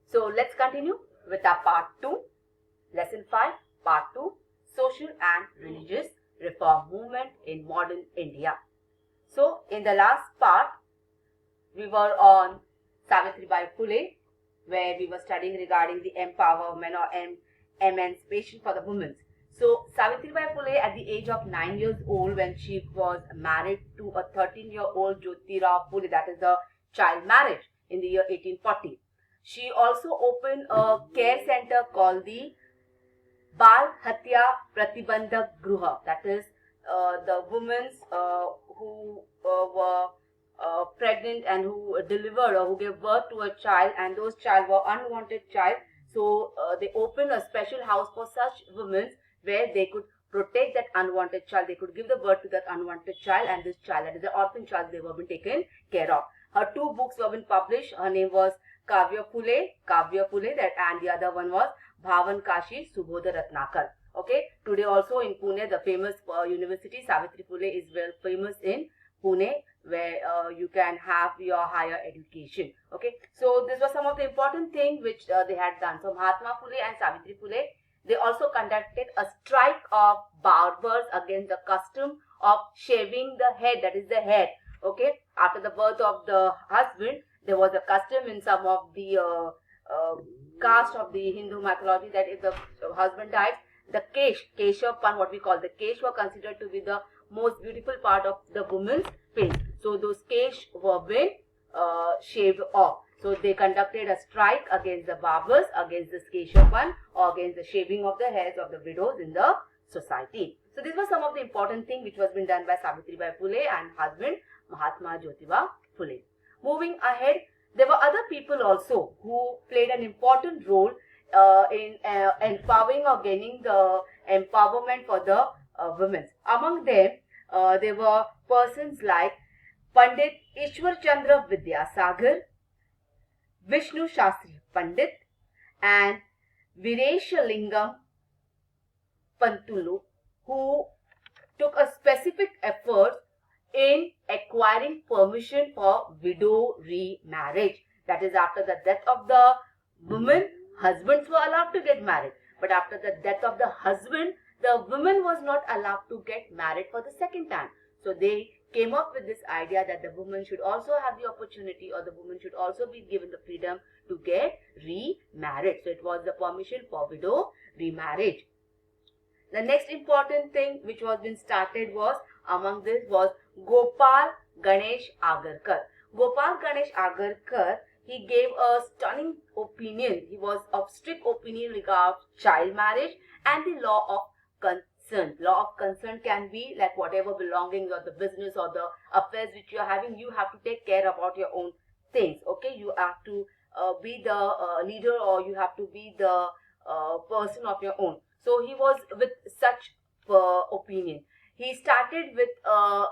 So let's continue with our part 2, lesson 5, part 2, social and religious reform movement in modern India. So in the last part, we were on Savitribai Phule, where we were studying regarding the empowerment or emancipation for the women. So Savitribai Phule, at the age of 9 years old, when she was married to a 13-year-old Jyotirao Phule, that is a child marriage in the year 1840. She also opened a care center called the Bal Hatya Pratibandhak Gruha, that is the women who were pregnant and who delivered or who gave birth to a child, and those child were unwanted child. So they opened a special house for such women where they could protect that unwanted child. They could give the birth to that unwanted child, and this child, that is the orphan child, they were being taken care of. Her 2 books were being published. Her name was Kavya Phule, that, and the other one was Bhavan Kashi Subodha Ratnakar. Okay, today also in Pune, the famous university Savitri Phule is well famous in Pune, where you can have your higher education. Okay, so this was some of the important things which they had done. So Mahatma Phule and Savitri Phule, they also conducted a strike of barbers against the custom of shaving the head, that is the head. Okay, after the birth of the husband, there was a custom in some of the caste of the Hindu mythology that if the husband died, the Keshav, what we call the kesh, were considered to be the most beautiful part of the woman's face. So those kesh were being shaved off. So they conducted a strike against the barbers, against this Keshav, or against the shaving of the hairs of the widows in the society. So these were some of the important things which was being done by Savitribai Phule and husband Mahatma Jyotiba Phule. Moving ahead, there were other people also who played an important role in empowering or gaining the empowerment for the women. Among them, there were persons like Pandit Ishwar Chandra Vidyasagar, Vishnu Shastri Pandit, and Vireshwalingam Pantulu, who took a specific effort in acquiring permission for widow remarriage. That is, after the death of the woman, husbands were allowed to get married. But after the death of the husband, the woman was not allowed to get married for the second time. So they came up with this idea that the woman should also have the opportunity, or the woman should also be given the freedom to get remarried. So it was the permission for widow remarriage. The next important thing which was being started was, among this was Gopal Ganesh Agarkar. Gopal Ganesh Agarkar, he gave a stunning opinion. He was of strict opinion regarding child marriage and the law of consent. Law of consent can be like whatever belongings or the business or the affairs which you are having, you have to take care about your own things. Okay, you have to be the leader, or you have to be the person of your own. So he was with such opinion. He started with a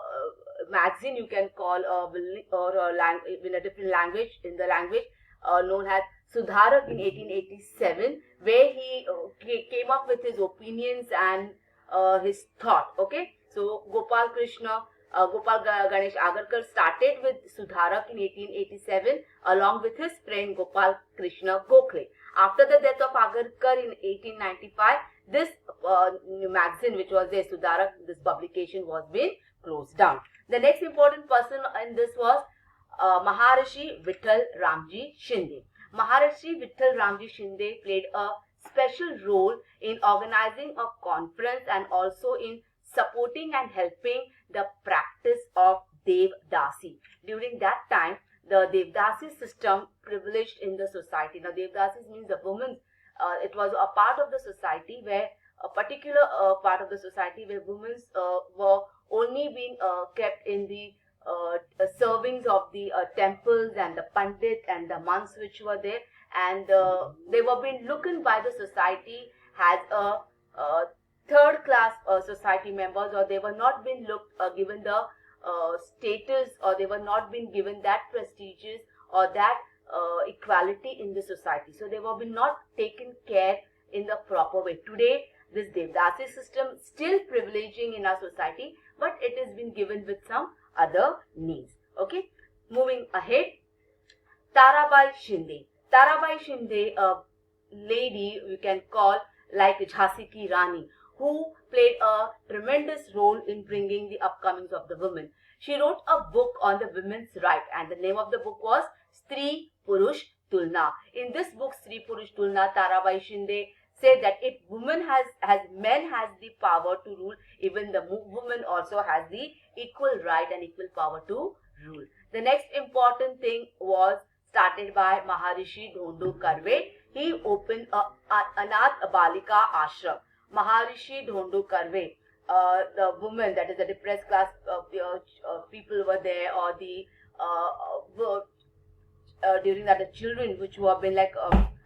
magazine, you can call or a language in a different language, in the language known as Sudharak in 1887, where he came up with his opinions and his thought. Okay, so Gopal Ganesh Agarkar started with Sudharak in 1887 along with his friend Gopal Krishna Gokhale. After the death of Agarkar in 1895, this magazine which was there, Sudharak, this publication was being closed down. The next important person in this was Maharishi Vittal Ramji Shinde. Maharishi Vittal Ramji Shinde played a special role in organizing a conference and also in supporting and helping the practice of Devdasi. During that time, the Devdasi system privileged in the society. Now, Devdasi means the women. It was a part of the society where a particular part of the society where women were only being kept in the servings of the temples and the pandit and the monks which were there, and they were being looked by the society as a third class society members, or they were not being given the status, or they were not being given that prestigious or that equality in the society. So they were not taken care in the proper way. Today, this Devdasi system still privileging in our society, but it has been given with some other names. Okay, moving ahead, Tarabai Shinde. Tarabai Shinde, a lady we can call like Jhansi Ki Rani, who played a tremendous role in bringing the upcomings of the women. She wrote a book on the women's right, and the name of the book was Stree Purush Tulna. In this book, Stree Purush Tulna, Tarabai Shinde said that if women has men has the power to rule, even the woman also has the equal right and equal power to rule. The next important thing was started by Maharishi Dhondu Karve. He opened a Anath Balika Ashram. Maharishi Dhondu Karve, the woman, that is the depressed class people were there, or the during that the children which were been like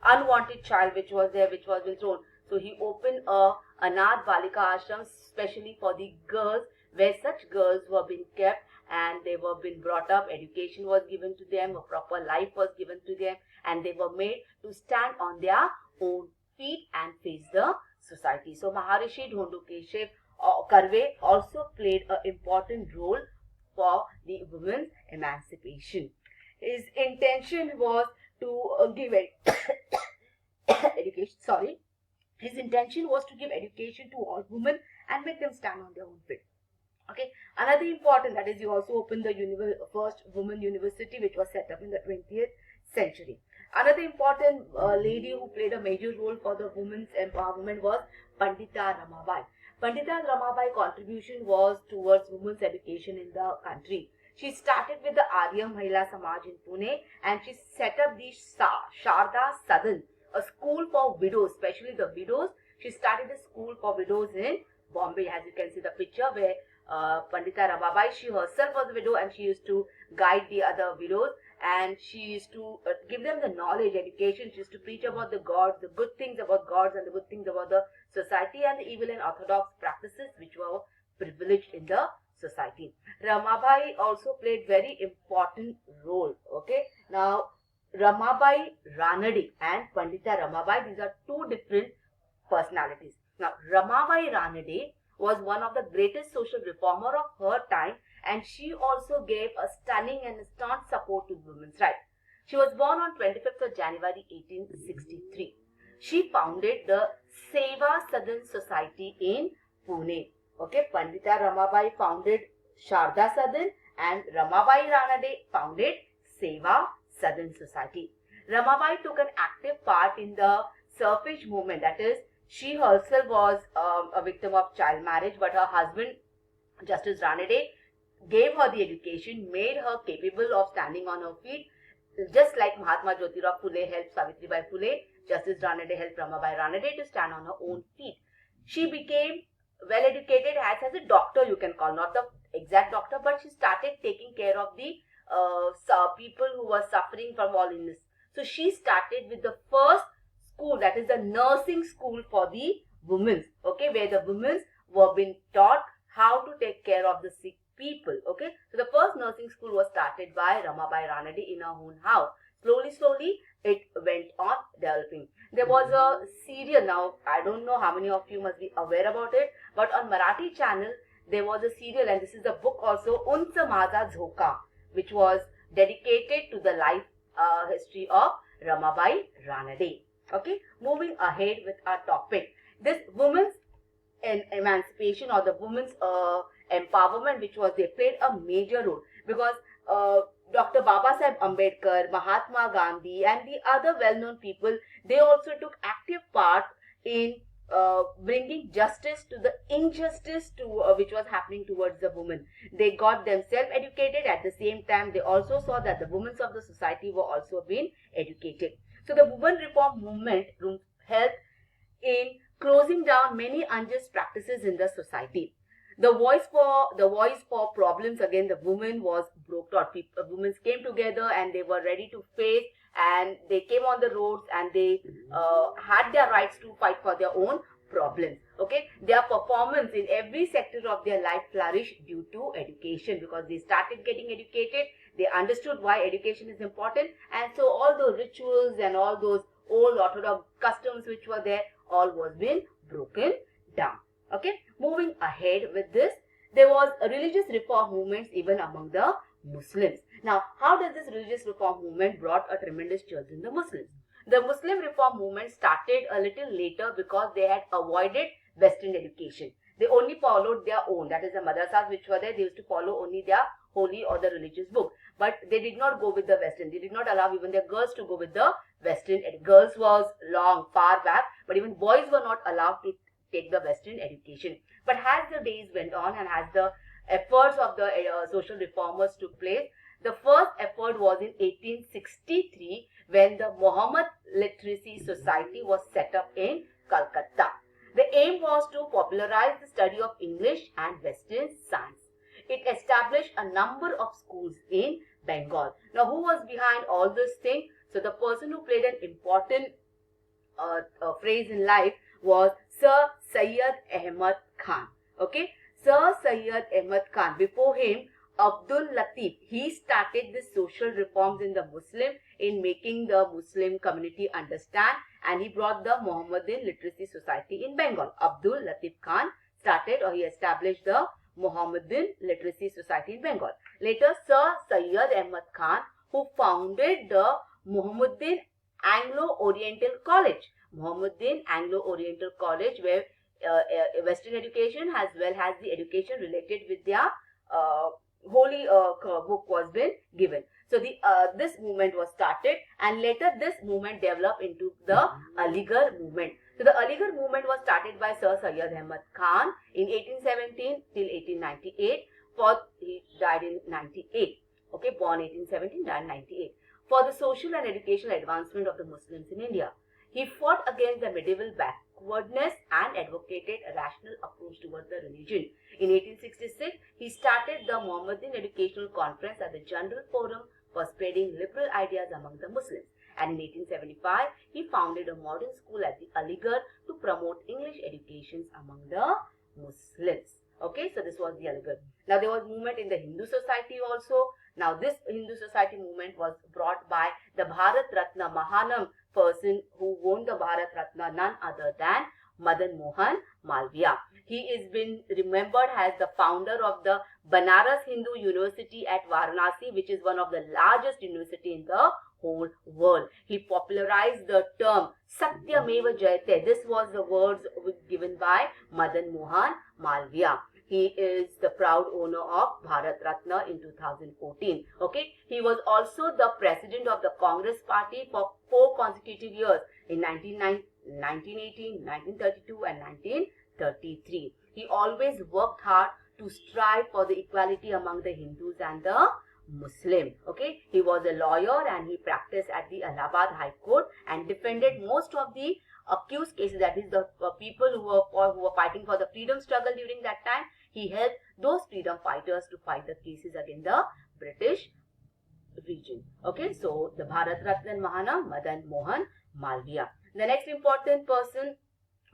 unwanted child which was there, which was been thrown. So he opened a Anath Balika Ashram specially for the girls, where such girls were being kept and they were being brought up, education was given to them, a proper life was given to them, and they were made to stand on their own feet and face the society. So Maharishi Dhondu Karve also played an important role for the women's emancipation. His intention was to give education. His intention was to give education to all women and make them stand on their own feet. Okay. Another important, that is, he also opened the first women university, which was set up in the 20th century. Another important lady who played a major role for the women's empowerment was Pandita Ramabai. Pandita Ramabai contribution was towards women's education in the country. She started with the Arya Mahila Samaj in Pune, and she set up the Sharda Sadan, a school for widows, especially the widows. She started a school for widows in Bombay, as you can see the picture where Pandita Ramabai, she herself was a widow, and she used to guide the other widows, and she used to give them the knowledge, education. She used to preach about the gods, the good things about gods, and the good things about the society, and the evil and orthodox practices which were privileged in the society. Ramabai also played very important role. Okay, now Ramabai Ranade and Pandita Ramabai, these are two different personalities. Now Ramabai Ranade was one of the greatest social reformer of her time, and she also gave a stunning and staunch support to women's rights. She was born on 25th of January 1863. She founded the Seva Sadan Society in Pune. Okay, Pandita Ramabai founded Sharda Sadan and Ramabai Ranade founded Seva Sadan Society. Ramabai took an active part in the suffrage movement, that is, she herself was a victim of child marriage, but her husband, Justice Ranade, gave her the education, made her capable of standing on her feet. Just like Mahatma Jyotirao Phule helped Savitribai Phule, Justice Ranade helped Ramabai Ranade to stand on her own feet. She became well educated as a doctor, you can call, not the exact doctor, but she started taking care of the people who were suffering from all illness. So she started with the first school, that is the nursing school for the women, okay, where the women were being taught how to take care of the sick people. Okay, so the first nursing school was started by Ramabai Ranade in her own house. Slowly it went on developing. There was a serial, now I don't know how many of you must be aware about it, but on Marathi channel there was a serial, and this is a book also, Unch Maza Jhoka, which was dedicated to the life history of Ramabai Ranade. Okay, moving ahead with our topic, this women's emancipation or the women's empowerment, which was, they played a major role, because Dr. Babasaheb Ambedkar, Mahatma Gandhi and the other well-known people, they also took active part in bringing justice to the injustice to which was happening towards the women. They got themselves educated. At the same time, they also saw that the women of the society were also being educated. So the women reform movement helped in closing down many unjust practices in the society. The voice for problems against the women was broke out. Women came together and they were ready to face, and they came on the roads, and they had their rights to fight for their own problems. Okay, their performance in every sector of their life flourished due to education, because they started getting educated. They understood why education is important, and so all the rituals and all those old orthodox customs which were there, all was being broken down. Okay, moving ahead with this, there was a religious reform movements even among the Muslims. Now, how does this religious reform movement brought a tremendous change in the Muslims? The Muslim reform movement started a little later because they had avoided Western education. They only followed their own, that is the madrasas which were there, they used to follow only their holy or the religious book. But they did not go with the Western. They did not allow even their girls to go with the Western. Girls was long, far back, but even boys were not allowed to take the Western education. But as the days went on and as the efforts of the social reformers took place, the first effort was in 1863 when the Muhammad Literacy Society was set up in Calcutta. The aim was to popularize the study of English and Western science. It established a number of schools in Bengal. Now, who was behind all this thing? So, the person who played an important phrase in life was Sir Syed Ahmad Khan. Okay, Sir Syed Ahmad Khan. Before him, Abdul Latif, he started the social reforms in the Muslim in making the Muslim community understand, and he brought the Muhammadan Literacy Society in Bengal. Abdul Latif Khan started, or he established the Muhammadan Literacy Society in Bengal. Later, Sir Syed Ahmad Khan, who founded the Muhammadan Anglo-Oriental College. Muhammadan Anglo-Oriental College, where Western education as well as the education related with their holy book was been given. So this movement was started, and later this movement developed into the Aligarh movement. So the Aligarh movement was started by Sir Syed Ahmad Khan in 1817 till 1898. He died in 98. Okay, born 1817, died 98. For the social and educational advancement of the Muslims in India. He fought against the medieval backwardness and advocated a rational approach towards the religion. In 1866, he started the Muhammadan Educational Conference as the General Forum for spreading liberal ideas among the Muslims. And in 1875, he founded a modern school at the Aligarh to promote English education among the Muslims. Okay, so this was the Aligarh. Now, there was movement in the Hindu society also. Now, this Hindu society movement was brought by the Bharat Ratna Mahanam person who won the Bharat Ratna, none other than Madan Mohan Malviya. He is been remembered as the founder of the Banaras Hindu University at Varanasi, which is one of the largest university in the whole world. He popularized the term Satyameva Jayate. This was the words given by Madan Mohan Malviya. He is the proud owner of Bharat Ratna in 2014. Okay, he was also the president of the Congress Party for 4 consecutive years in 1918, 1932 and 1933. He always worked hard to strive for the equality among the Hindus and the Muslim. Okay, he was a lawyer and he practiced at the Allahabad High Court and defended most of the accused cases, that is the people who were fighting for the freedom struggle during that time. He helped those freedom fighters to fight the cases against the British region. Okay, so the Bharat Ratna Mahanam Madan Mohan Malviya. The next important person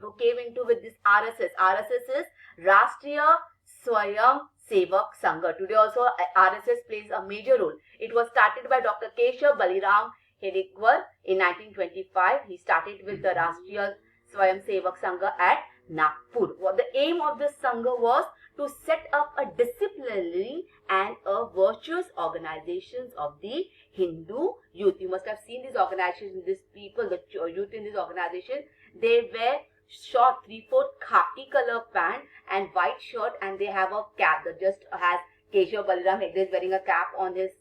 who came into with this RSS. RSS is Rashtriya Swayam Sevak Sangha. Today also RSS plays a major role. It was started by Dr. Keshav Baliram Hedgewar in 1925. He started with the Rashtriya Swayam Sevak Sangha at Nagpur. What the aim of this Sangha was to set up a disciplinary and a virtuous organizations of the Hindu youth. You must have seen these organizations, these people, the youth in this organization. They wear short 3/4 khaki color pant and white shirt, and they have a cap that just has Keshav Baliram Hedgewar is wearing a cap on his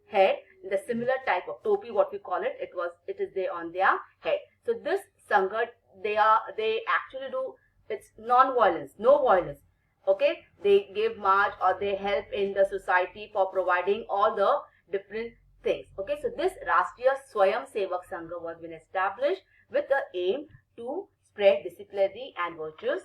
head. The similar type of topi, what we call it, it is there on their head. So this Sangha, they actually do, it's non-violence, no violence. Okay, they give march or they help in the society for providing all the different things. Okay, so this Rashtriya Swayam Sevak Sangha was been established with the aim to spread disciplinary and virtuous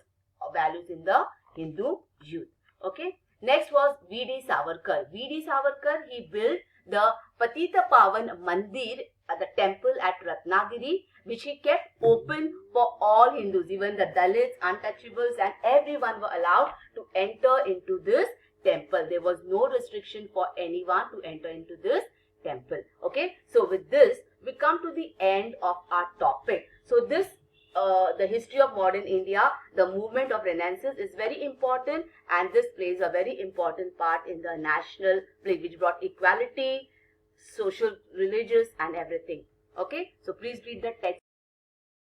values in the Hindu youth. Okay, next was V.D. Savarkar. V.D. Savarkar, he built the Patita Pavan Mandir, the temple at Ratnagiri, which he kept open for all Hindus, even the Dalits, untouchables, and everyone were allowed to enter into this temple. There was no restriction for anyone to enter into this temple. Okay, so with this, we come to the end of our topic. So this, the history of modern India, the movement of Renaissance is very important, and this plays a very important part in the national play, which brought equality, social, religious, and everything. Okay, so please read the text.